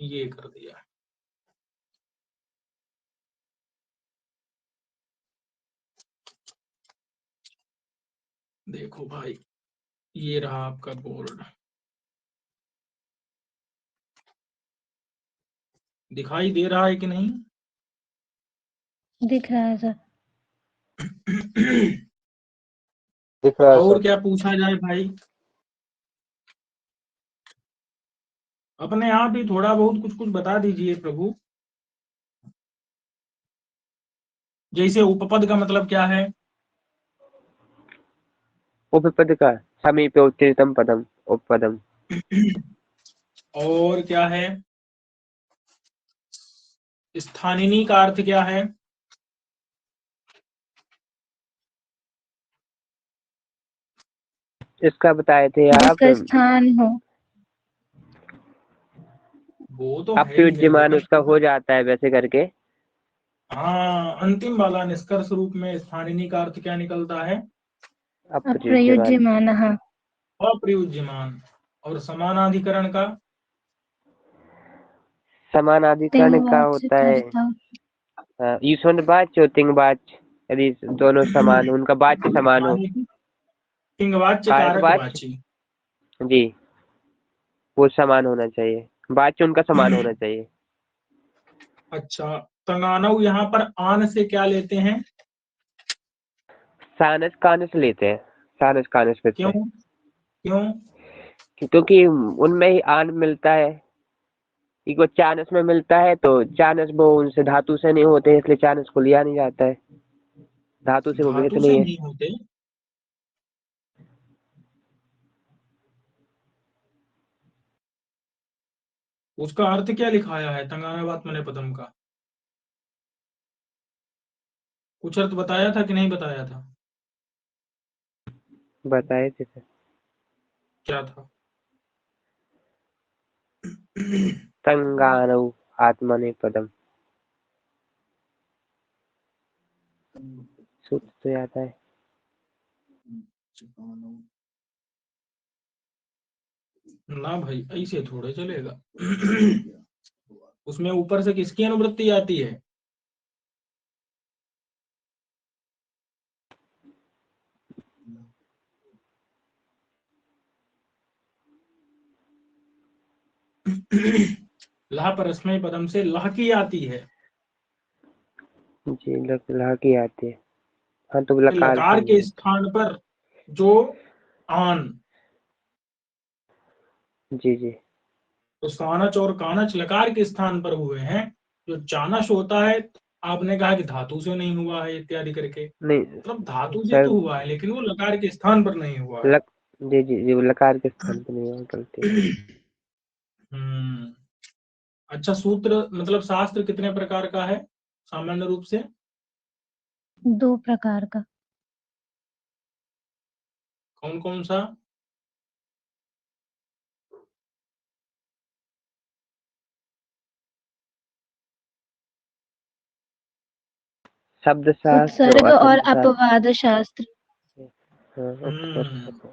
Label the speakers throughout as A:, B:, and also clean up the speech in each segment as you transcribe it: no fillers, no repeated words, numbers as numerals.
A: ये कर दिया। देखो भाई, ये रहा आपका बोर्ड। दिखाई दे रहा है कि नहीं?
B: दिख रहा है सर।
C: दिख रहा है
A: और
C: सर।
A: क्या पूछा जाए भाई? अपने आप ही थोड़ा बहुत कुछ कुछ बता दीजिए प्रभु। जैसे उपपद का मतलब क्या है?
C: उपपद का समीपे उत्तीर्णम पदम उपपदम।
A: और क्या है? स्थानिनी का अर्थ क्या है?
C: इसका बताए थे आप।
B: जिसका स्थान हो।
A: वो तो है ही है,
C: अप्रयुज्यमान
A: लेकिन
C: उसका हो जाता है वैसे करके।
A: हाँ, अंतिम वाला निष्कर्ष रूप में स्थानिनी का अर्थ क्या निकलता है?
C: अप्रयुज्यमान।
B: अप्रयुज्यमानः।
A: अप्रयुज्यमान। और समानाधिकरण का?
C: समानाधिकरण का
B: तिंगवाच्य
C: होता है
B: कर्ता।
C: ईश्वरवाच्य और तिंगवाच्य। यदि दोनों समान हो, उनका वाच्य समान हो।
A: माने कि तिंगवाच्य
C: कारकवाच्य।
A: कारकवाची।
C: जी, वो समान होना चाहिए, वाच्य उनका समान होना चाहिए।
A: अच्छा, तंगानव यहाँ पर आन से क्या लेते हैं?
C: सानस कानस लेते हैं। सानस कानस लेते
A: क्यों?
C: हैं
A: क्यों?
C: क्योंकि उनमें ही आन मिलता है। वो चानस में मिलता है तो चानस वो उनसे धातु से नहीं होते, इसलिए चानस को लिया नहीं जाता है। धातु से वो विहित
A: धातु से
C: नहीं है।
A: नहीं होते? उसका अर्थ क्या लिखाया है तंगानावात्मनेपदम का? कुछ अर्थ बताया था कि नहीं बताया था?
C: बताए थे सर।
A: क्या था?
C: तंगानौ आत्मनेपदम। सूत्र तो याद है।
A: ना भाई, ऐसे थोड़े चलेगा। उसमें ऊपर से किसकी अनुवृत्ति आती है? लह परस्मै पदम से लह की आती है।
C: जी, लह की आती है। हाँ तो लकार
A: लकार
C: से
A: के
C: नहीं।
A: स्थान पर जो आन,
C: जी जी।
A: तो सानच और कानच लकार के स्थान पर हुए हैं। जो चानस होता है, आपने कहा कि धातु से नहीं हुआ है इत्यादि करके,
C: नहीं
A: मतलब धातु से
C: सर,
A: तो हुआ है लेकिन वो लकार के स्थान पर नहीं हुआ है।
C: लक जी जी जी, वो लकार के स्थान पर नहीं हुआ, गलती।
A: हम्म। अच्छा, सूत्र मतलब शास्त्र कितने प्रकार का है सामान्य रूप से?
B: 2 प्रकार का।
A: कौन कौन सा?
C: शब्द शास्त्र
B: उपसर्ग
C: और
B: और
C: अशब्द शास्त्र।
B: अपवाद शास्त्र।
C: हाँ,
A: हम्म।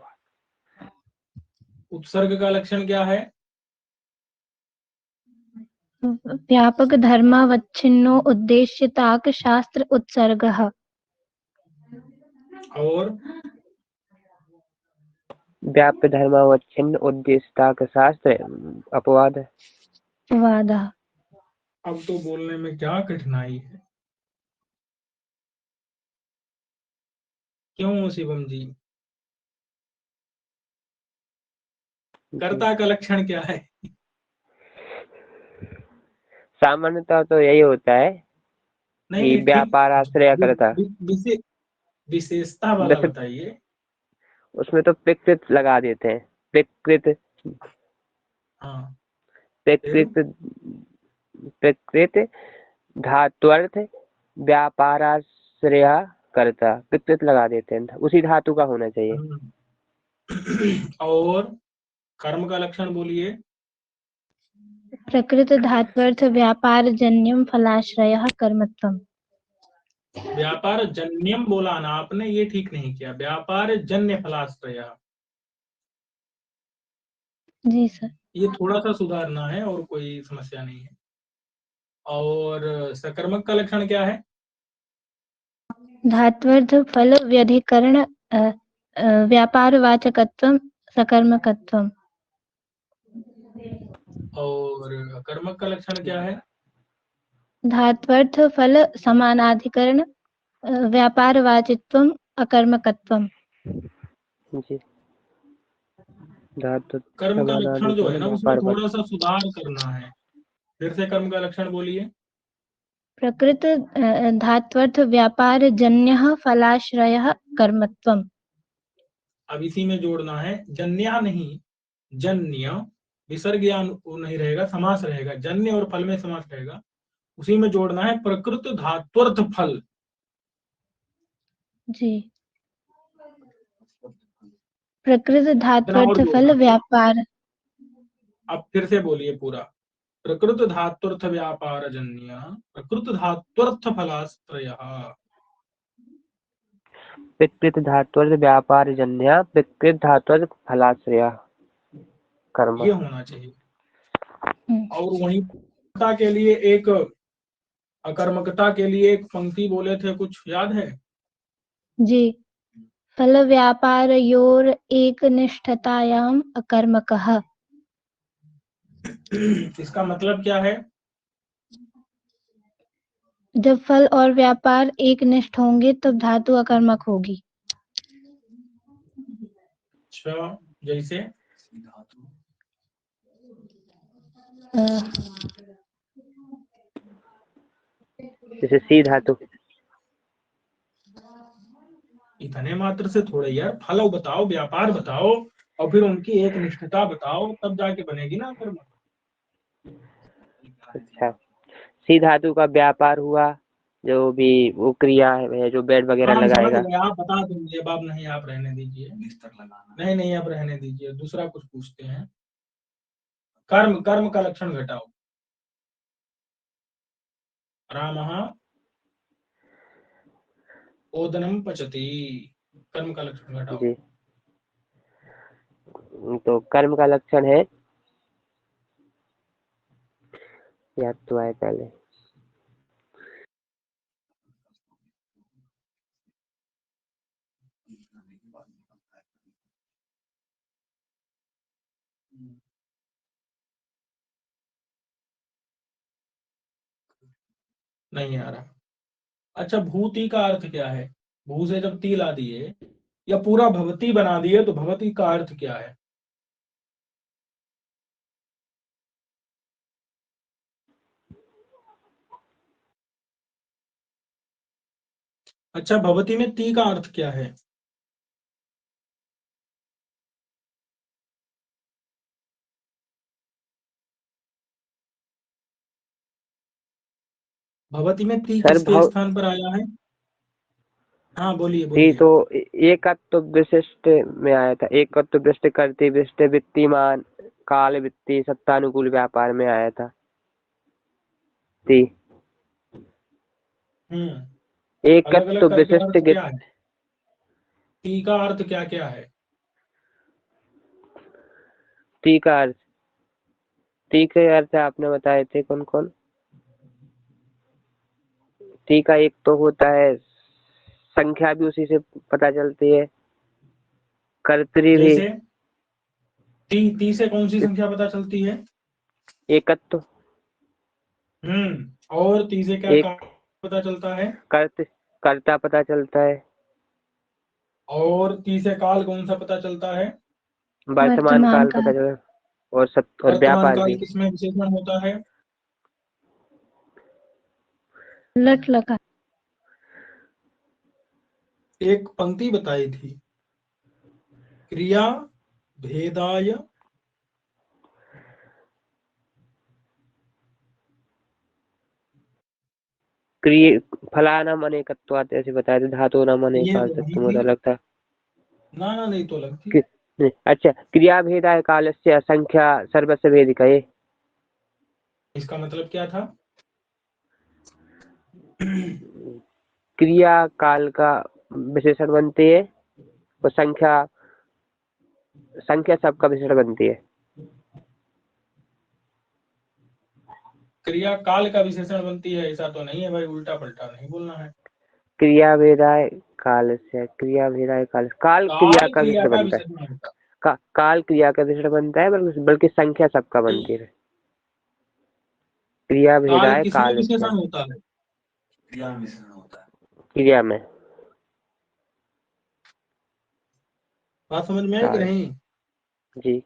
A: उपसर्ग का लक्षण क्या है?
B: व्यापक धर्मावच्छिन्नो उद्देश्यताक शास्त्र उत्सर्गः।
A: और
C: व्याप्य धर्मावच्छिन्न उद्देश्यता का शास्त्र अपवाद है।
B: अपवादः।
A: अब तो बोलने में क्या कठिनाई है? क्यों शिवम जी? कर्ता का लक्षण क्या है?
C: सामान्यतः तो यही होता है
A: नहीं
C: कि
A: नहीं, ठीक।
C: व्यापार आश्रय करता।
A: विशेषता वाला
C: वैसे
A: बताइए।
C: उसमें तो प्रकृत लगा देते हैं। प्रकृत
A: हाँ, फिर?
C: प्रकृत प्रकृत धात्वर्थ व्यापाराश्रय करता, प्रकृत लगा देते हैं, उसी धातु का होना चाहिए।
A: और कर्म का लक्षण बोलिए।
B: प्रकृत धात्वर्थ व्यापार जन्यम फलाश्रयः कर्मत्वम्।
A: व्यापार जन्यम बोला ना आपने, ये ठीक नहीं किया। व्यापार जन्य फलाश्रय।
B: जी सर।
A: ये थोड़ा सा सुधारना है और कोई समस्या नहीं है। और सकर्मक का लक्षण क्या है?
B: धात्वर्थ फल व्यधिकरण व्यापारवाचकत्वं सकर्मकत्वम्।
A: और अकर्मक का लक्षण क्या है?
B: धात्वर्थ फल समानाधिकरण व्यापारवाचित्वम् अकर्मकत्वम्।
C: जी, धातु
A: कर्म का लक्षण जो है
C: समानाधिकरण
A: ना उसमें
C: व्यापार
A: थोड़ा सा सुधार करना है। फिर से कर्म का लक्षण बोलिए।
B: प्रकृत धात्वर्थ व्यापार जन्यः फलाश्रयः कर्मत्वम्।
A: अब इसी में जोड़ना है, जन्या नहीं, जन्य, विसर्ग या वो नहीं रहेगा, समास रहेगा, जन्य और फल में समास रहेगा। उसी में जोड़ना है प्रकृत धात्वर्थ फल।
B: जी। प्रकृत
A: इतना और
B: धात्वर्थ फल
A: जोड़ना।
B: व्यापार।
A: अब फिर से बोलिए पूरा। प्रकृत धात्वर्थ व्यापार जन्य प्रकृत धात्वर्थ फलाश्रयः।
C: विकृत धात्वर्थ व्यापार जन्य विकृत धात्वर्थ फलाश्रय कर्म।
A: ये होना चाहिए। और वहीं के लिए एक अकर्मकता के लिए एक पंक्ति बोले थे, कुछ याद है?
B: जी। फल व्यापारयोर एकनिष्ठतायाम् अकर्मकः।
A: इसका मतलब क्या है?
B: जब फल और व्यापार एक निष्ठ होंगे तब धातु अकर्मक होगी।
A: अच्छा, जैसे
C: जैसे सी धातु।
A: इतने मात्र से थोड़े यार, फल बताओ, व्यापार बताओ, और फिर उनकी एक निष्ठता बताओ, तब जाके बनेगी ना कर्म।
C: अच्छा, सी धातु का व्यापार हुआ, जो भी वो क्रिया है जो बेड वगैरह
A: हाँ, हम समझ
C: लगाएगा।
A: गए, आप बता देंगे। अब नहीं, आप रहने दीजिए, नहीं नहीं, आप रहने दीजिए, दूसरा कुछ पूछते हैं। कर्म, कर्म का लक्षण घटाओ। रामः ओदनम पचति, कर्म का लक्षण घटाओ।
C: जी, तो कर्म का लक्षण है, याद तो आए पहले।
A: नहीं आ रहा। अच्छा, भूति का अर्थ क्या है? भू से जब ती ला दिए या पूरा भवती बना दिए तो भवती का अर्थ क्या है? अच्छा, भवती में ती का अर्थ क्या है? भवती में ती
C: सर
A: किसके स्थान पर आया है? हाँ, बोलिए
C: ती
A: बोलिए।
C: तो एकत्व विशिष्ट में आया था, एकत्व विशिष्ट करते विशिष्ट वित्तीमान काल वित्तीय सत्तानुकूल व्यापार में आया था ती।
A: अलग
C: एकत्व
A: अलग करके
C: विशिष्ट
A: अर्थ क्या है? ती का अर्थ क्या क्या है?
C: ती का अर्थ, ती के अर्थ आपने बताए थे कौन कौन? ती का एक तो होता है, संख्या भी उसी से पता चलती है, कर्तरी भी।
A: जैसे ती से कौन सी संख्या पता चलती है?
C: एकत्व।
A: और ती से क्या
C: एक
A: पता चलता है?
C: कर्ता पता चलता है,
A: और ती से काल कौन सा पता चलता है?
C: वर्तमान
B: वर्तमान
C: काल पता
B: काल।
C: चला, और
A: वर्तमान
C: व्यापार
A: काल
C: भी।
A: किसमें विशेषण होता है?
B: लट लकार।
A: एक पंक्ति बताई थी, क्रिया भेदाय
C: क्रिय फलानाम अनेकत्वात् ऐसे बताया था, धातु नाम
A: ये वही
C: अनेकार्थत्वम
A: थी।
C: अलग था।
A: ना ना, नहीं तो लगती।
C: अच्छा, क्रिया भेदाय कालस्य असंख्या सर्वस्य भेदिकये।
A: इसका मतलब क्या था?
C: क्रिया काल का विशेषण बनती है, और संख्या संख्या सबका विशेषण बनती है।
A: क्रिया काल का विशेषण बनती है, ऐसा तो नहीं है भाई, उल्टा पलटा नहीं बोलना है।
C: क्रिया भेदाय काल से, क्रिया भेदाय काल, काल क्रिया
A: काल
C: का
A: क्रिया
C: विशेषण
A: का
C: बनता है।
A: विशेषण होता
C: काल क्रिया का विशेषण बनता है, बल्कि संख्या सबका बनती है। क्रिया
A: है। काल
C: भेदाय
A: किसमें
C: काल से,
A: विशेषण होता है?
D: क्रिया में विशेषण होता है।
C: क्रिया में।
A: बात समझ में आई कि
C: काल,
A: नहीं?
C: जी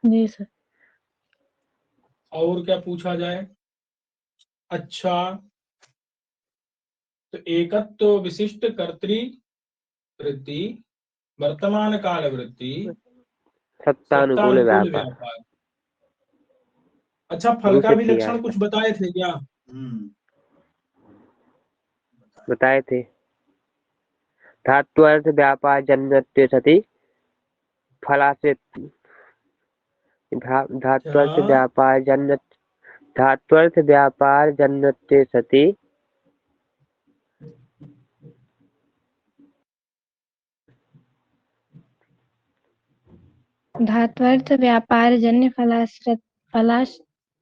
B: जी सर।
A: और क्या पूछा जाए? अच्छा, तो एकत्व विशिष्ट कर्तृवृत्ति, वर्तमान काल वृत्ति,
C: सत्तानुकूल
A: सत्तानुकूल
C: व्यापार,
A: व्यापार। अच्छा, फल का
C: दूषित
A: भी
C: किया
A: लक्षण
C: है,
A: कुछ बताए थे क्या?
C: बताए थे। धात्वर्थ व्यापार जन्यत्वे सति फलाश्रित, धात्वर्थ
A: क्या?
C: व्यापार जन्य, धात्वर्थ व्यापार जन्यत्वे सति
B: धात्वर्थ व्यापार जन्य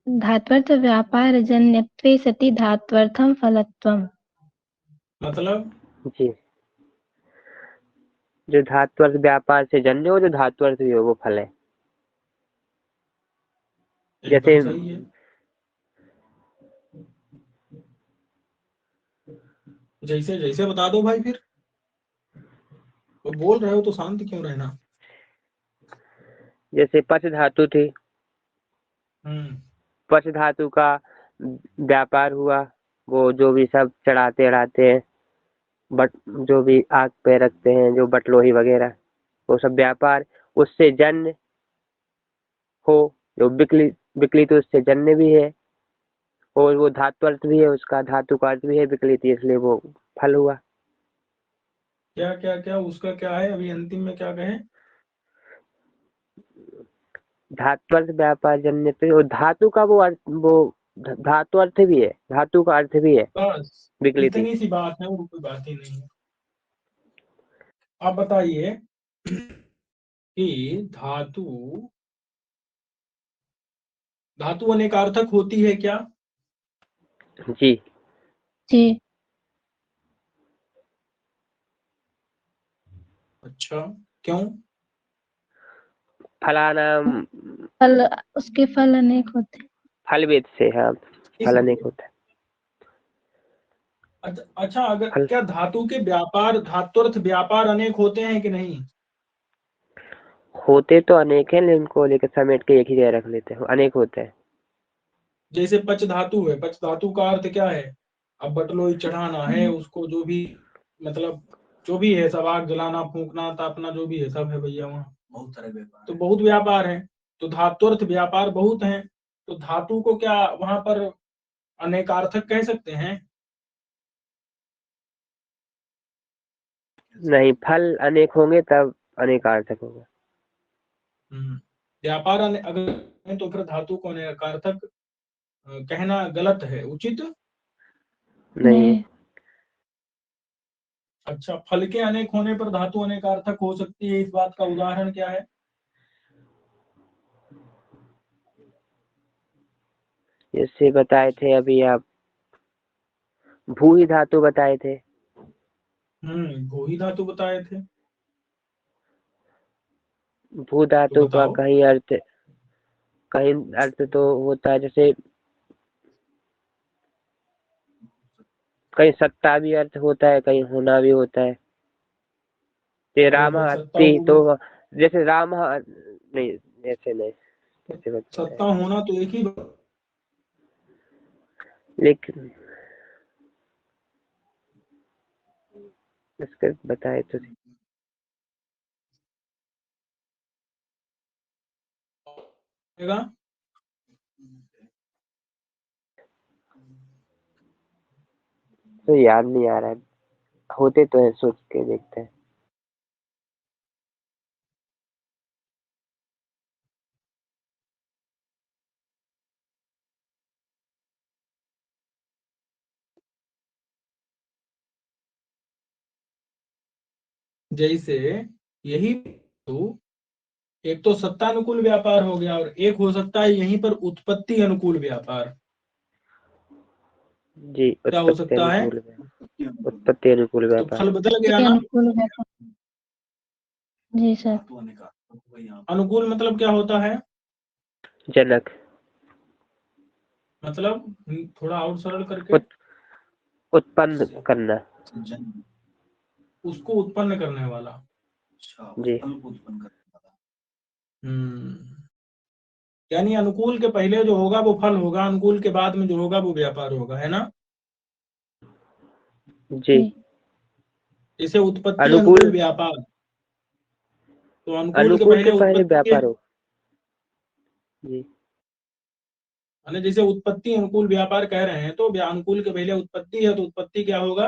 B: धात्वर्थ व्यापार जन्यत्वे सति धात्वर्थम फलत्वम।
A: मतलब
C: जी, जो धात्वर्थ व्यापार से जन्य हो, जो धात्वर्थ भी हो, वो फल है। जैसे
A: एकदम सही है। जैसे जैसे बता दो भाई फिर। वो बोल रहे हो तो शांत क्यों रहना?
C: जैसे पच धातु थी,
A: हम्म।
C: पच धातु का व्यापार हुआ, वो जो भी सब चढ़ाते अड़ाते हैं, बट जो भी आग पे रखते हैं, जो बटलोही वगैरह, वो सब व्यापार, उससे जन्य हो। जो बिकली, बिकली तो उससे जन्य भी है, और वो धातु अर्थ भी है, उसका धातु का अर्थ भी है विकलित, इसलिए वो फल हुआ।
A: क्या क्या क्या उसका क्या है अभी अंतिम में क्या कहे?
C: धातु अर्थ व्यापार जन्य पे, और धातु का वो अर्थ, वो धातु अर्थ भी है, धातु का अर्थ भी है
A: बस
C: विकलिति।
A: इतनी सी बात है, और कोई बात ही नहीं है। आप बताइए कि धातु धातु अनेकार्थक होती है क्या?
C: जी,
B: जी।
A: अच्छा, क्यों?
C: फलानाम,
B: फल, उसके फल अनेक होते हैं।
C: फल वेद से, हाँ, फल अनेक
A: इसलिए
C: होता है।
A: अच्छा, अगर
C: फल
A: क्या धातु के व्यापार, धात्वर्थ व्यापार अनेक होते हैं कि नहीं?
C: होते तो अनेक हैं, लेकिन उनको लेकर समेट के एक ही जगह रख लेते हैं, अनेक होते हैं।
A: जैसे पच धातु है, पच धातु का अर्थ क्या है? अब बटलोई चढ़ाना है उसको, जो भी मतलब जो भी है सब, आग जलाना, फूंकना, तापना, जो भी है सब है भैया वहाँ।
D: बहुत सारे व्यापार
A: तो बहुत व्यापार है, तो धात्वर्थ व्यापार बहुत हैं, तो धातु को क्या वहां पर अनेकार्थक कह सकते हैं?
C: नहीं, फल अनेक होंगे तब अनेकार्थक होगा।
A: व्यापार अगर है तो फिर धातु को अनेकार्थक कहना गलत है, उचित
C: नहीं है।
B: नहीं।
A: अच्छा, फल के अनेक होने पर धातु अनेकार्थक हो सकती है, इस बात का उदाहरण क्या है?
C: जैसे बताए थे अभी आप, भूहि धातु बताए थे।
A: भूहि धातु बताए थे।
C: भू
A: तो
C: धातु का
A: बताओ।
C: कहीं अर्थ तो होता है, जैसे कहीं सत्ता भी अर्थ होता है, कहीं होना भी होता है। ये
A: अरे
C: राम
A: जब सत्ता
C: हत्ति
A: हो
C: तो, जैसे राम नहीं, ऐसे नहीं, कैसे बताते
A: सत्ता
C: हैं,
A: होना तो एक ही
C: लेकिन इसके बताए तो
A: बनेगा।
C: याद नहीं आ रहा है, होते तो है, सोच के देखते हैं।
A: जैसे यही तो, एक तो सत्तानुकूल व्यापार हो गया, और एक हो सकता है यहीं पर उत्पत्ति अनुकूल व्यापार।
C: जी,
A: क्या हो
C: उत्पत्ति
A: सकता है?
C: अनुकूल उत्पत्ति अनुकूल
A: तो
C: व्यापार।
A: फल बदल
B: उत्पत्ति
A: गया ना।
B: अनुकूल व्यापार। जी सर।
D: धातु अनेकार्थक होगा यहाँ पर।
A: अनुकूल मतलब क्या होता है?
C: जनक,
A: मतलब थोड़ा और सरल करके
C: उत्पन्न करना।
D: जन्म।
A: उसको उत्पन्न करने वाला।
D: अच्छा,
C: जी।
D: फल को उत्पन्न करने वाला।
A: यानी अनुकूल के पहले जो होगा वो फल होगा, अनुकूल के बाद में जो होगा वो व्यापार होगा, है ना।
C: जी,
A: जैसे उत्पत्ति
C: अनुकूल
A: अनुकूल व्यापार, तो अनुकूल के
C: अनुकूल
A: पहले
C: के पहले
A: उत्पत्ति है।
C: व्यापार हो। जी,
A: माने जैसे उत्पत्ति अनुकूल व्यापार कह रहे हैं, तो अनुकूल के पहले उत्पत्ति है, तो उत्पत्ति क्या होगा?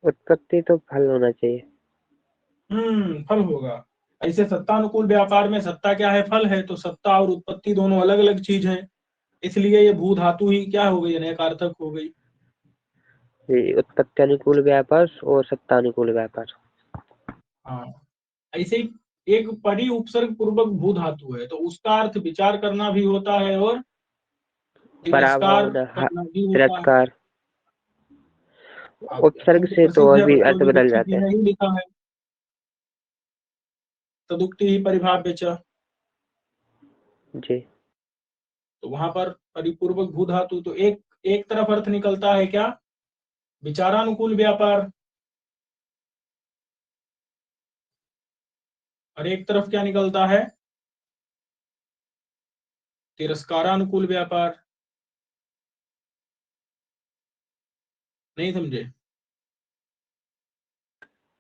C: उत्पत्ति तो फल होना चाहिए।
A: फल होगा। ऐसे सत्ता अनुकूल व्यापार में सत्ता क्या है? फल है। तो सत्ता और उत्पत्ति दोनों अलग अलग चीज है, इसलिए ये भू धातु ही क्या हो गई? अनेकार्थक हो गई।
C: जी, उत्पत्ति अनुकूल व्यापार और सत्ता अनुकूल व्यापार।
A: हाँ, ऐसे ही एक परि उपसर्ग पूर्वक भू धातु है, तो उसका अर्थ विचार करना भी होता है और तिरस्कार
C: पराभावना,
A: करना भी होता है।
C: तिरस्कार।
A: अब
C: उपसर्ग
A: तो
C: से तो
A: प्रसिद्ध
C: और
A: है,
C: भी
A: बच्चों
C: अर्थ
A: की
C: बदल
A: दीक्षित
C: जाते
A: जी
C: हैं।
A: ने ही लिखा है, तदुक्ति ही परिभाव्य च।
C: जी,
A: तो वहां पर परिपूर्वक भू धातु, तो एक तरफ अर्थ निकलता है क्या? विचारानुकूल व्यापार, और एक तरफ क्या निकलता है? तिरस्कारानुकूल व्यापार। नहीं समझे?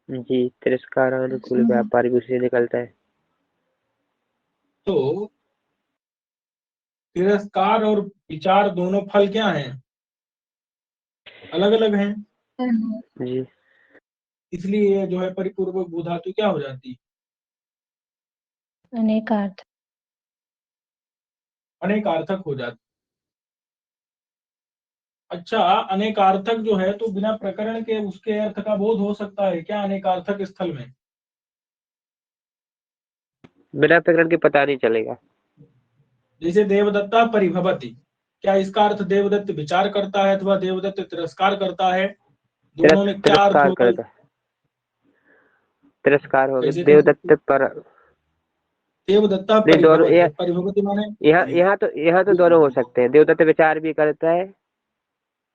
C: जी, तिरस्कार अनुकूल व्यापार भी उसी निकलता है।
A: तो तिरस्कार और विचार दोनों फल क्या हैं? अलग अलग हैं,
C: जी,
A: इसलिए ये जो है परिपूर्वक भू धातु क्या हो जाती है?
B: अनेकार्थ।
A: अनेकार्थक हो जाती। अच्छा, अनेकार्थक जो है तो बिना प्रकरण के उसके अर्थ का बोध हो सकता है क्या अनेकार्थक स्थल में?
C: बिना प्रकरण के पता नहीं चलेगा।
A: जैसे देवदत्ता परिभवति, क्या इसका अर्थ देवदत्त विचार करता है अथवा देवदत्त तिरस्कार करता है? दोनों में क्या अर्थ
C: तिरस्कार
A: होगा?
C: करता, तिरस्कार हो गया।
A: कैसे कह
C: देवदत्त
A: सकते?
C: पर
A: देवदत्ता
C: नहीं, दोनों
A: परिभवति, परिभवति माने
C: यहाँ तो दोनों हो सकते हैं। देवदत्त विचार भी करता है,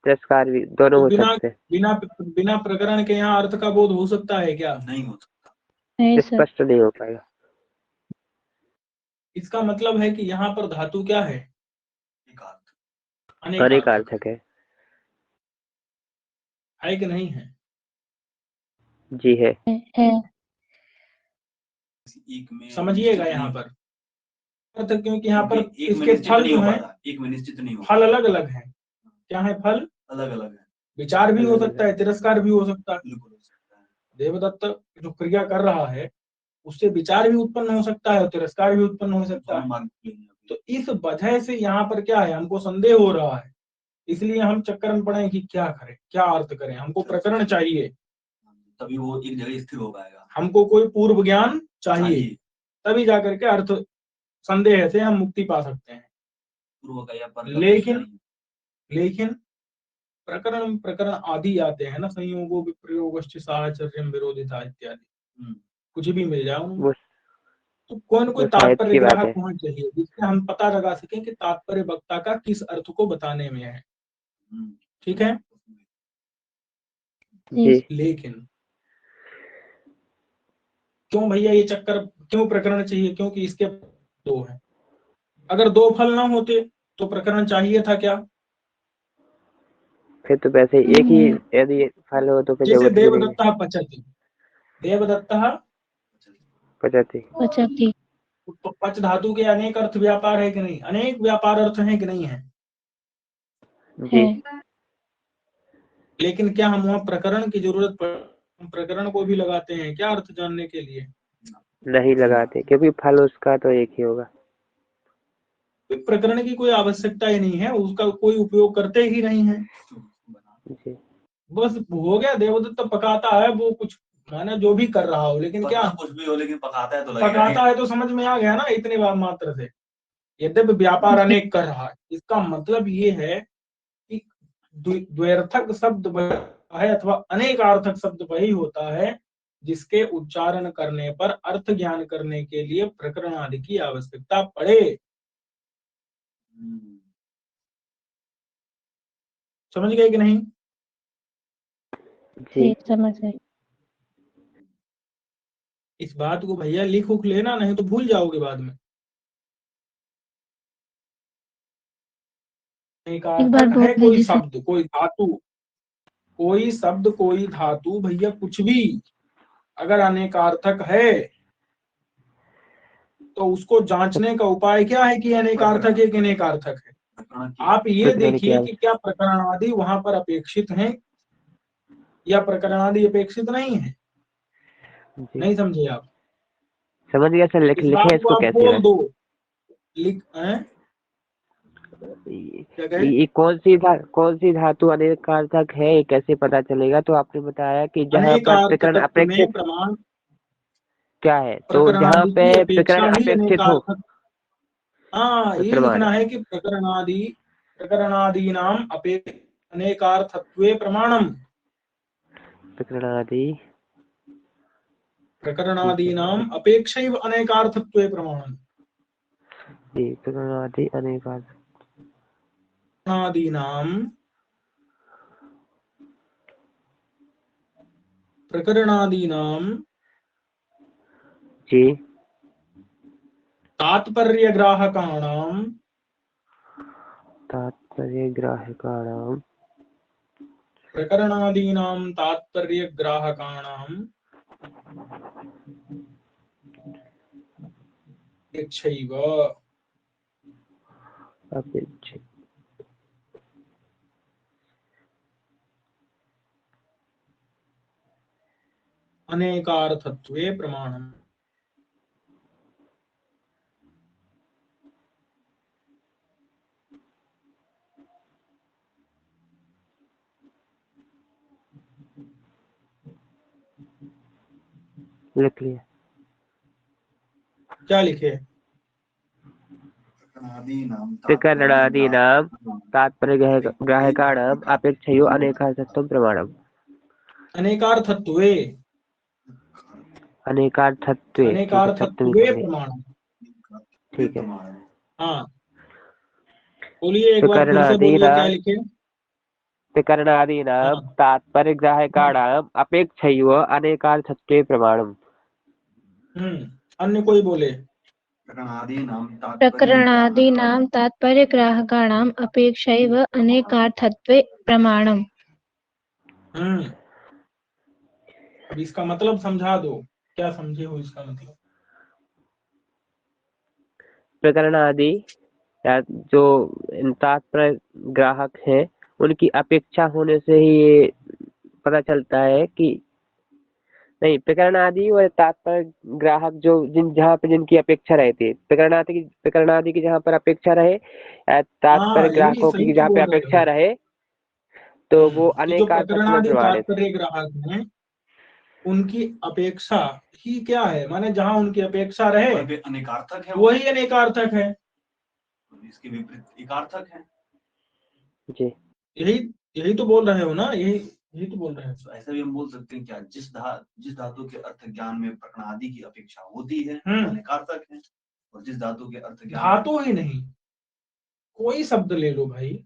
C: तिरस्कार भी, दोनों
A: तो
C: हो
A: बिना
C: सकते हैं।
A: बिना बिना प्रकरण के यहाँ अर्थ का बोध हो सकता है क्या?
D: नहीं हो सकता।
B: नहीं सर।
C: स्पष्ट नहीं हो पाएगा।
A: इसका मतलब है कि यहाँ पर धातु क्या है?
D: एकार्थ।
C: अनेकार्थक
A: है कि नहीं है?
C: जी है।
B: है।
D: एक में
A: समझिएगा यहाँ पर अर्थ, क्योंकि यहाँ पर
D: एक में
A: इसके
D: निश्चित
A: फल
D: नहीं
A: जो
D: हो
A: है,
D: पाता, एक में निश्चित नहीं हो
A: फल
D: पाता।
A: अलग अलग हैं। क्या है? फल
D: अलग अलग है,
A: विचार भी हो
C: अलग
A: सकता है, तिरस्कार भी हो सकता है।
D: बिल्कुल हो सकता है।
A: देवदत्त जो क्रिया कर रहा है उससे विचार भी उत्पन्न हो सकता है और तिरस्कार भी उत्पन्न हो सकता है। तो इस वजह से यहाँ पर क्या है, हमको संदेह हो रहा है, इसलिए हम चक्कर में पड़े कि क्या करें, क्या अर्थ करें। हमको प्रकरण चाहिए,
D: तभी वो एक जगह स्थिर हो पाएगा।
A: हमको कोई पूर्व ज्ञान चाहिए, तभी जाकर के अर्थ संदेह से हम मुक्ति पा सकते हैं।
D: पूर्व का या पर का
A: लेकिन प्रकरण आदि आते हैं ना, संयोगो विप्रयोगश्च साहचर्यम विरोधिता इत्यादि, कुछ भी मिल जाए उनमें।
C: वो
A: तो कोई न कोई
C: वो साहित्य
A: तात्पर्य
C: की बात
A: ग्राहक
C: है।
A: होना चाहिए जिससे हम पता लगा सकें कि तात्पर्य वक्ता का किस अर्थ को बताने में है। ठीक है।
C: जी,
A: लेकिन क्यों भैया ये चक्कर, क्यों प्रकरण चाहिए? क्योंकि इसके दो हैं। अगर दो फल ना होते तो प्रकरण चाहिए था क्या?
C: फिर तो वैसे एक ही यदि फल हो तो फिर
A: जैसे
C: जरूरत भी नहीं है।
A: देवदत्ता पचति, देवदत्ता
C: पचती।
B: पचती।
A: पच धातु के अनेक अर्थ व्यापार है कि नहीं? अनेक व्यापार अर्थ हैं कि नहीं है?
C: जी,
A: लेकिन क्या हम वहाँ प्रकरण की जरूरत हम प्रकरण को भी लगाते हैं क्या अर्थ जानने के लिए?
C: नहीं लगाते, क्योंकि फल उसका तो एक ही होगा।
A: प्रकरण की कोई आवश्यकता ही नहीं है, उसका कोई उपयोग करते ही नहीं है।
C: जी,
A: बस हो गया, देवदत्त पकाता है, वो कुछ माने जो भी कर रहा हो, लेकिन क्या
D: कुछ भी हो, लेकिन पकाता है तो
A: पकाता है तो समझ में आ गया ना इतने बार मात्र से। यद्यपि व्यापार अनेक कर रहा है, इसका मतलब ये है कि द्व्यर्थक शब्द वही है अथवा अनेकार्थक शब्द वही होता है जिसके उच्चारण करने पर अर्थ ज्ञान करने के लिए प्रकरण आदि की आवश्यकता पड़े। समझ गए कि नहीं?
C: जी
B: जी समझ गए।
A: इस बात को भैया लिख उख लेना, नहीं तो भूल जाओगे बाद में।
B: एक बार
A: अनेकार्थक
B: बोल
A: है कोई
B: दीजिए सर।
A: शब्द, कोई धातु, कोई शब्द, कोई धातु, भैया कुछ भी अगर अनेकार्थक है तो उसको जांचने का उपाय क्या है कि अनेकार्थक है कि अनेकार्थक है। आप ये
C: प्रकरण की
A: देखिए कि क्या प्रकरणादि वहां पर अपेक्षित हैं या प्रकरणादि अपेक्षित नहीं है।
C: जी
A: नहीं समझे आप?
C: समझ गया सर।
A: इस
C: लिखे
A: बात को
C: इसको
A: आप
C: कैसे
A: बोल
C: है?
A: दो। लिख क्या कहे?
C: ये कौन सी धातु अनेकार्थक है, ये कैसे पता चलेगा? तो आपने बताया कि जहाँ पर प्रकरण
A: अनेकार्थकत्व में
C: अपेक्षित
A: प्रमाण
C: क्या है, तो जहाँ
A: प्रकरणादि
C: पे
A: की
C: प्रकरण
A: अपेक्षा ही
C: अपेक्षित हो
A: अनेकार्थक। हाँ,
C: तो
A: ये
C: प्रमाण
A: लिखना
C: है।
A: है कि प्रकरणादीनाम अनेकार्थत्वे प्रमाणम।
C: प्रकरणादि
A: प्रकरणादीनाम अपेक्षैव अनेकार्थत्वे प्रमाणम।
C: जी प्रकरणादि अनेकार्थ
A: प्रकरणादीनाम प्रकरणादीनाम
C: जी
A: तात्पर्यग्राहकाणाम
C: तात्पर्य ग्राहकाणाम
A: प्रकरणादीनाम तात्पर्यग्राहकाणाम अपेक्षैव
C: अपेक्षित
A: अनेकार्थत्वे प्रमाणम।
C: लिख लिया।
A: क्या लिखे?
C: प्रकरणादीनाम तात्पर्य ग्राहकाणाम अपेक्षयो अनेकार्थत्वं प्रमाणम।
A: अनेकार्थत्वे
C: अनेकार्थत्वे, ठीक है, सप्तमी
A: अनेकार्थत्वे
C: कर ली।
A: प्रमाणम।
C: ठीक है।
A: हाँ, बोलिए एक बार फिर से बोलिए क्या
C: प्रकरणादीनाम
A: लिखे?
C: प्रकरणादीनां
A: हाँ,
C: तात्पर्यग्राहकाणाम् अपेक्षयैव अनेकार्थत्वे प्रमाणम्।
A: अन्य कोई बोले?
B: प्रकरणादीनां तात्पर्यग्राहकाणाम् अपेक्षैव अनेकार्थत्वे प्रमाणम्।
A: अब इसका मतलब समझा दो, क्या समझे हो इसका मतलब?
C: प्रकरणादि या जो तात्पर्य ग्राहक है उनकी अपेक्षा होने से ही ये पता चलता है कि नहीं, प्रकरणादि और तात्पर्य ग्राहक जो जहाँ पे जिनकी अपेक्षा रहती है, प्रकरणादि की जहाँ पर अपेक्षा रहे, तात्पर्य
A: हाँ, यही
C: ग्राहकों
A: सही
C: की
A: तो
C: जहाँ पे
A: बोल रहे
C: अपेक्षा
A: हो।
C: रहे तो वो
A: ये जो
C: अनेकार्थत्व में
A: प्रकरणादि
C: प्रमाणित।
A: तात्पर्य ग्राहक हैं, उनकी अपेक्षा ही क्या है, माने जहाँ उनकी अपेक्षा रहे
D: अनेकार्थक है,
A: वही अनेकार्थक है।
D: इसके विपरीत एकार्थक है।
C: जी
A: यही यही तो बोल रहे हो ना, यही तो बोल रहे हो।
D: तो ऐसा भी हम बोल सकते हैं क्या, जिस धातु के अर्थ ज्ञान में प्रकरणादि की अपेक्षा होती है अनेकार्थक है, और जिस धातु के अर्थ ज्ञान
A: धातु ही नहीं, कोई शब्द ले लो भाई,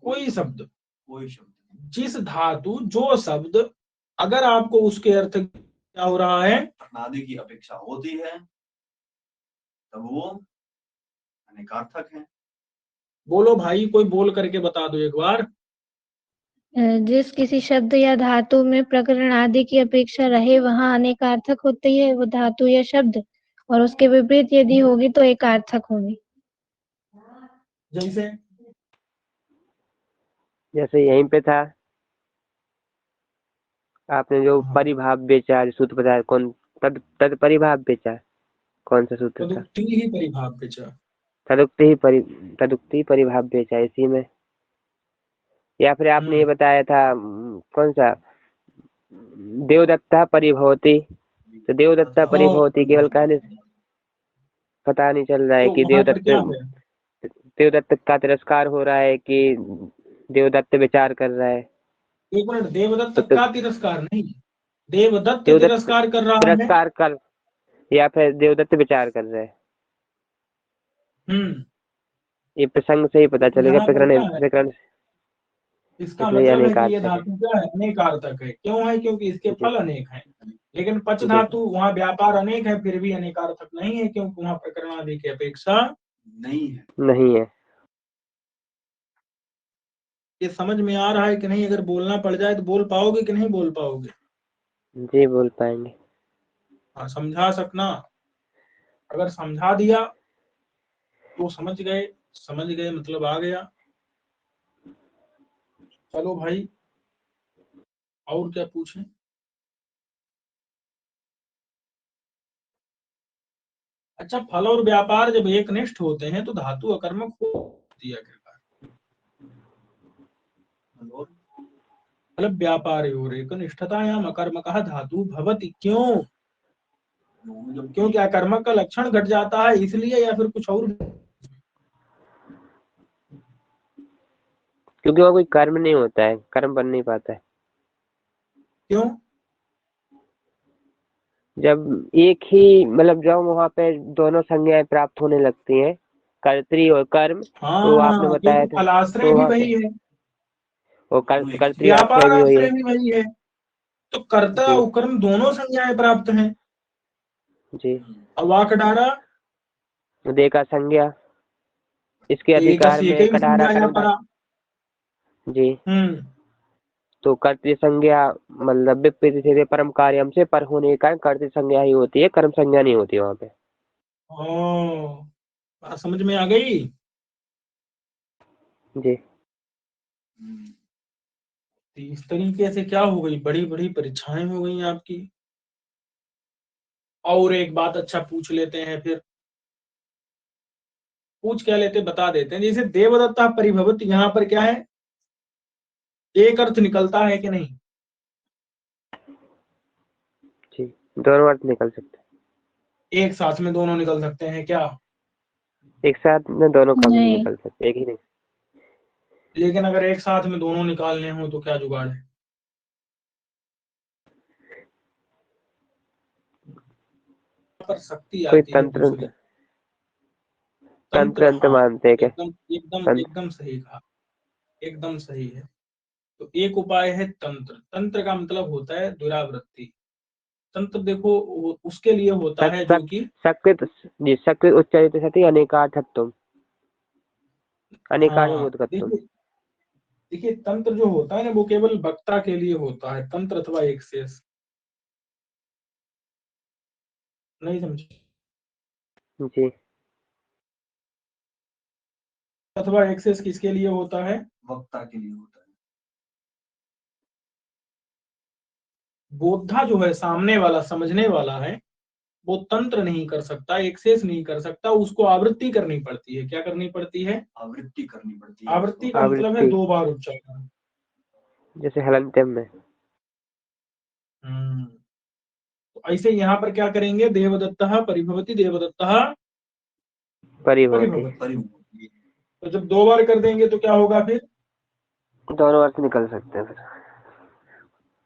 A: कोई शब्द, जिस धातु जो शब्द अगर आपको उसके अर्थ क्या हो रहा है,
D: प्रकरणादि की अपेक्षा होती है, तब वो अनेकार्थक है।
A: बोलो भाई, कोई बोल करके बता दो एक बार।
B: जिस किसी शब्द या धातु में प्रकरण आदि की अपेक्षा रहे वहाँ अनेकार्थक होती है वो धातु या शब्द, और उसके विपरीत यदि होगी तो एकार्थक होगी।
A: जैसे
C: जैसे यहीं पे था, आपने जो
A: हाँ,
C: परिभाव बेचा, जो सूत्र बताया, कौन तद परिभाव बेचा, कौन सा सूत्र था?
A: तदुक्ति ही परिभाव बेचा।
C: तदुक्ति परिभाव बेचा, इसी में। या फिर आपने ये बताया था कौन सा, देवदत्ता परिभवती, तो देवदत्ता परिभवती केवल कहने से पता नहीं चल रहा है
A: तो
C: कि
A: वहां पर क्या है?
C: देवदत्त का तिरस्कार हो रहा है कि देवदत्त विचार कर रहा है।
A: एक मिनट, देवदत्त
C: तो
A: का तिरस्कार नहीं, देवदत्त
C: देवदत्त
A: तिरस्कार कर रहा है।
C: तिरस्कार कर या फिर देवदत्त विचार कर रहा है,
A: हम्म।
C: ये प्रसंग से ही पता
A: तो
C: चलेगा।
A: यहाँ पर
C: प्रकरण
A: क्या है,
C: प्रकरण
A: इसका
C: इसलिए
A: मतलब है कि ये
C: अनेकार्थक है।
A: धातु क्या है, अनेकार्थक है। क्यों है? क्योंकि इसके
C: जी
A: फल अनेक हैं। लेकिन पच
C: जी
A: धातु वहाँ व्यापार अनेक है, फिर भी अनेकार्थक नहीं है, क्योंकि वहाँ प्रकरण आदि की अपेक्षा
D: नहीं है।
C: नहीं है।
A: ये समझ में आ रहा है कि नहीं? अगर बोलना पड़ जाए तो बोल पाओगे कि नहीं बोल पाओगे?
C: जी बोल पाएंगे।
A: हाँ, समझा सकना। अगर समझा दिया तो समझ गए, समझ गए मतलब आ गया। चलो भाई, और क्या पूछें? अच्छा, फल और व्यापार जब एक निष्ठ होते हैं तो धातु अकर्मक होती है आखिरकार। मतलब व्यापार और एक निष्ठतायाम अकर्मकः धातु भवति। क्यों? क्योंकि अकर्मक का लक्षण घट जाता है इसलिए, या फिर कुछ और?
C: क्योंकि वह कोई कर्म नहीं होता है, कर्म बन नहीं पाता है।
A: क्यों?
C: जब एक ही मतलब जब वहाँ पे दोनों संज्ञाएं प्राप्त होने लगती हैं, कर्तरी और कर्म, तो आपने
A: हाँ,
C: बताया
A: क्योंकि
C: था,
A: फलाश्रय
C: तो
A: भी
C: वहाँ पे
A: वही है,
C: वो कर्तरी आश्रय
A: व्यापार
C: भी वही
A: आश्रय
C: है।
A: भी वही है। तो कर्ता
C: जी
A: और कर्म दोनों संज्ञाएं प्राप्त हैं।
C: जी।
A: अवाक डारा
C: दे का संज्ञा, इसके
A: तो एक
C: अधिकार में
A: ही
C: कठारा
A: संज्ञा या
C: कर्म
A: परा।
C: जी।
A: हम्म।
C: तो कर्तृ संज्ञा मतलब विपरीत सीधे परम कार्यम से पर होने के कारण कर्तृ संज्ञा ही होती है, कर्म संज्ञा नहीं होती वहाँ पे।
A: ओ, बात समझ में आ गई?
C: जी
A: तो इस तरीके से क्या हो गई, बड़ी बड़ी परीक्षाएं हो गई आपकी। और एक बात अच्छा पूछ लेते हैं फिर। पूछ क्या लेते बता देते हैं। जैसे देवदत्ता परिभवत, यहाँ पर क्या है, एक अर्थ निकलता है कि नहीं?
C: जी, दोनों अर्थ निकल सकते
A: एक साथ में दोनों निकल सकते हैं क्या?
C: हैं। एक साथ में दोनों कभी नहीं
B: नहीं।
C: निकल सकते, एक ही नहीं।
A: लेकिन अगर एक साथ में दोनों निकालने हो तो क्या जुगाड़ है? पर शक्ति
C: कोई
A: आती है दूसरी।
C: तंत्र
A: तंत्र,
C: अंत
A: हाँ।
C: मानते हैं क्या?
A: एकदम एकदम
C: तंत्र।
A: एकदम सही कहा, एकदम सही है। तो एक उपाय है तंत्र। तंत्र का मतलब होता है दुरावृत्ति। तंत्र देखो उसके लिए होता है जो कि,
C: सकृत जी, सकृत उच्चारित सति अनेकार्थत्वम, अनेकार्थ
A: हाँ
C: बोधकत्वम।
A: देखिए, देखिए तंत्र जो होता है ना वो केवल वक्ता के लिए होता है, तंत्र अथवा एक्सेस। नहीं समझे?
C: जी
A: अथवा एक्सेस किसके लिए होता है?
D: वक्ता के लिए होता है।
A: बोधा जो है, सामने वाला समझने वाला है, वो तंत्र नहीं कर सकता, एक्सेस नहीं कर सकता, उसको आवृत्ति करनी पड़ती है। क्या करनी पड़ती है?
D: आवृत्ति करनी पड़ती है
A: आवृत्ति
D: उसको।
A: का मतलब है
C: आवृत्ति,
A: 2 बार उच्चारण।
C: जैसे हलंत्यम में।
A: हम्म। तो ऐसे यहाँ पर क्या करेंगे, देवदत्तः परिभवति, देवदत्तः
C: परिभवती,
A: परिभवति।
D: परिभवति।
A: तो जब 2 बार कर देंगे तो क्या होगा फिर?
C: दोनों अर्थ निकल सकते हैं फिर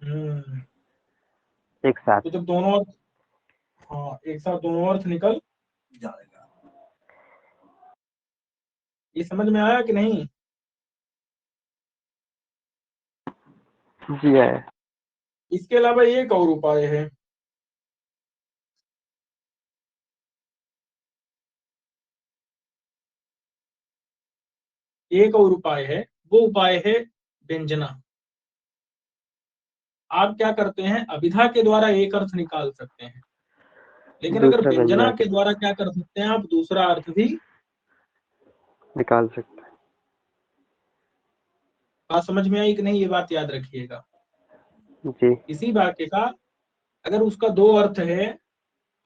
A: हम्म।
C: एक साथ।
A: तो जब दोनों अर्थ, हाँ एक साथ दोनों अर्थ निकल
D: जाएगा।
A: ये समझ में आया कि नहीं?
C: जी है।
A: इसके अलावा एक और उपाय है। एक और उपाय है, वो उपाय है व्यंजना। आप क्या करते हैं, अभिधा के द्वारा एक अर्थ निकाल सकते हैं, लेकिन अगर
C: दूसरा
A: व्यंजना
C: व्यंजना
A: के द्वारा क्या कर सकते हैं, आप दूसरा अर्थ भी।
C: निकाल सकते
A: बात समझ में आई कि नहीं? ये बात याद रखिएगा।
C: हैं। जी
A: किसी वाक्य का अगर उसका 2 अर्थ है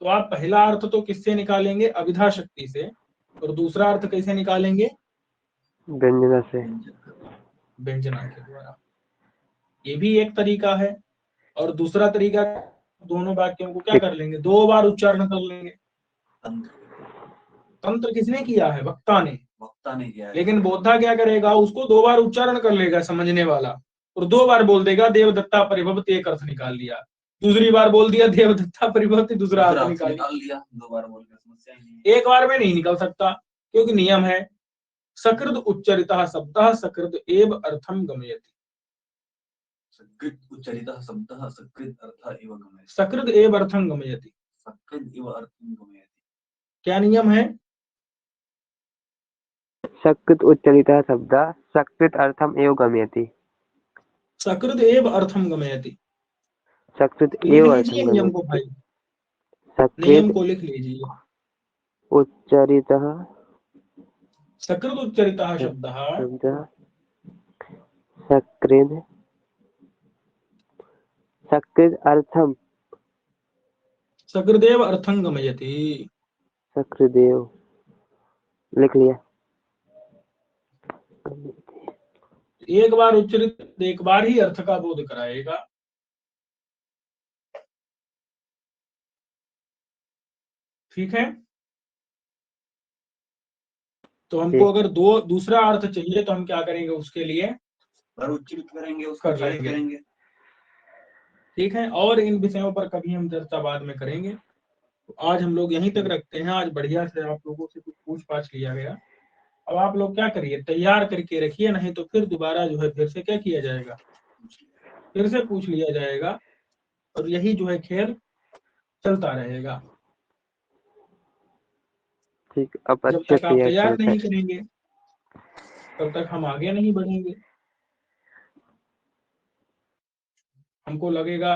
A: तो आप पहला अर्थ तो किससे निकालेंगे? अभिधा शक्ति से। और दूसरा अर्थ कैसे निकालेंगे?
C: व्यंजना से।
A: व्यंजना के द्वारा। ये भी एक तरीका है। और दूसरा तरीका, दोनों वाक्यों को क्या कर लेंगे, 2 बार उच्चारण कर लेंगे।
D: तंत्र।
A: तंत्र किसने किया है? वक्ता ने।
D: वक्ता ने किया है।
A: लेकिन बोधा क्या करेगा? उसको 2 बार उच्चारण कर लेगा समझने वाला, और 2 बार बोल देगा देवदत्ता परिभवति, एक अर्थ निकाल लिया। दूसरी बार बोल दिया देवदत्ता परिभवति, दूसरा अर्थ निकाल
D: लिया। 2 बार बोल के समस्या ही नहीं है।
A: एक बार में नहीं निकल सकता, क्योंकि नियम है सकृत उच्चरितः शब्दः सकृत एव अर्थम गमयति।
D: सकृत उच्चरितः शब्दः सकृत अर्थ एव गमयति।
A: सकृत एव अर्थम गमयति।
D: सकृत एव अर्थम गमयति।
A: क्या नियम है?
C: सकृत उच्चरितः शब्दः सकृत अर्थम एव गमयति।
A: सकृत एव अर्थम गमयति।
C: सकृत
A: लिख
C: एव
A: लीजिए
C: अर्थम
A: नियम को
C: गमयति।
A: भाई, नियम
C: सकृत
A: को लिख लीजिए।
C: उच्चरितः
A: सकृत उच्चरितः शब्दः
C: शब्दः सकृत सकृत अर्थम
A: सकृदेव अर्थं गमयति।
C: सकृदेव लिख लिया।
A: एक बार उच्चरित एक बार ही अर्थ का बोध कराएगा। ठीक है, तो हमको अगर दूसरा अर्थ चाहिए तो हम क्या करेंगे? उसके लिए
D: उच्चरित करेंगे, उसको
A: कर
D: करेंगे।
A: ठीक है, और इन विषयों पर कभी हम चर्चा बाद में करेंगे। तो आज हम लोग यहीं तक रखते हैं। आज बढ़िया से आप लोगों से कुछ पूछ पाछ लिया गया। अब आप लोग क्या करिए, तैयार करके रखिए, नहीं तो फिर दोबारा जो है फिर से क्या किया जाएगा? फिर से पूछ लिया जाएगा, और यही जो है खेल चलता रहेगा।
C: ठीक, अब
A: जब
C: अच्छे
A: तक आप
C: से
A: तैयार नहीं करेंगे तब तक हम आगे नहीं बढ़ेंगे। हमको लगेगा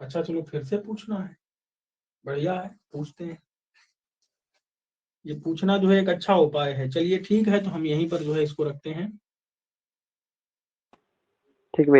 A: अच्छा चलो फिर से पूछना है, बढ़िया है, पूछते हैं। ये पूछना जो है एक अच्छा उपाय है। चलिए ठीक है, तो हम यहीं पर जो है इसको रखते हैं।
C: ठीक है।